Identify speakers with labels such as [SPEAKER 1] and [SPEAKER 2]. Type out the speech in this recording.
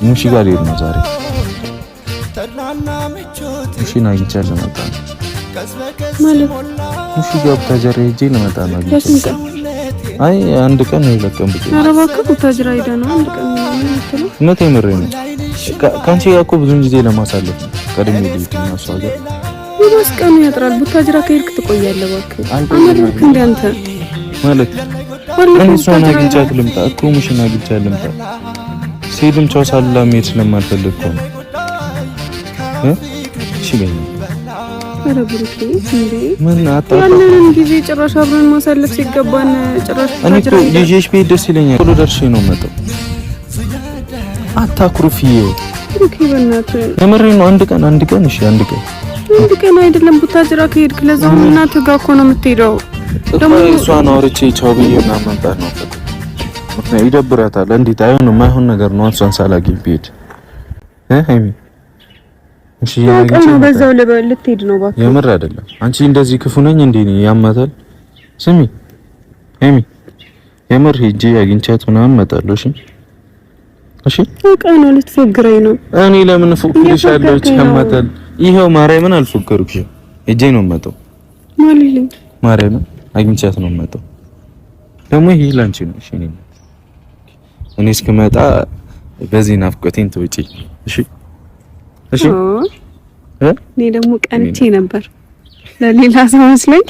[SPEAKER 1] ሙሺ ጋር ልሄድ ነው ዛሬ። ሙሺን አግኝቻለሁ መጣ
[SPEAKER 2] ማለት
[SPEAKER 1] ሙሺ ጋር ቡታጀራ ሄጄ ልመጣ ነው። አይ አንድ ቀን ነው ለቀም ብቻ።
[SPEAKER 2] ኧረ እባክህ ቡታጀራ ሄዳ ነው አንድ ቀን ነው የምትለው?
[SPEAKER 1] እውነቴን ምሬ ነው። ካንቺ ጋር እኮ ብዙ ጊዜ ለማሳለፍ ነው ቀድሜ ልሂድ እና እሷ ጋር
[SPEAKER 2] ይመስቀኑ ያጥራል። ቡታጀራ ከሄድክ ትቆያለህ። እባክህ አመረርክ እንደ አንተ
[SPEAKER 1] ማለት እኔ እሷን አግኝቻት ልምጣ እኮ ሙሽን አግኝቻት ልምጣ። ሲሄድም ቻው ሳላ መሄድ ስለማልፈልግ እኮ ነው። እሺ በይ።
[SPEAKER 2] ኧረ ብሩኬ እንዴ
[SPEAKER 1] ምን አጣጣ
[SPEAKER 2] ያንን ጊዜ ጭራሽ አብረን ማሳለፍ ሲገባን ጭራሽ
[SPEAKER 1] እኔ እኮ ይዤሽ ብሄድ ደስ ይለኛል። ቶሎ ደርሼ ነው የምመጣው። አታኩርፊዬ
[SPEAKER 2] ብሩኬ በእናትህ
[SPEAKER 1] የምሬን ነው። አንድ ቀን እሺ አንድ ቀን
[SPEAKER 2] አይደለም ቡታጀራ ከሄድክ ለዛውም እናትህ ጋር እኮ ነው የምትሄደው።
[SPEAKER 1] ደግሞ እሷን አውርቼ ቻው ብዬ ምናምን መምጣት ነው። ምክንያቱም ይደብራታል። እንዴት አይሆንም፣ አይሆን ነገር ነው። እሷን ሳላገኝ ብሄድ ሃይሚ እሺ
[SPEAKER 2] ያቀና በዛው ልትሄድ ነው እባክህ።
[SPEAKER 1] የምር አይደለም። አንቺ እንደዚህ ክፉ ነኝ እንዴ? ያማታል። ስሚ ሃይሚ የምር ሂጂ አግኝቻት ምናምን እመጣለሁ። እሺ
[SPEAKER 2] ያቀና ልትፎግረኝ ነው።
[SPEAKER 1] እኔ ለምን ፎግርሻለሁ? ያማታል። ይሄው ማርያምን አልፎገርኩሽም። ሂጂ ነው የምመጣው
[SPEAKER 2] ማለት
[SPEAKER 1] ማርያምን አግኝቻት ነው የምመጣው። ደግሞ ይሄ ላንቺ ነው። እኔ እስክመጣ በዚህ ናፍቆቴን ትውጪ። እሺ
[SPEAKER 2] እኔ ደግሞ ቀንቼ ነበር ለሌላ ሰው መስለኝ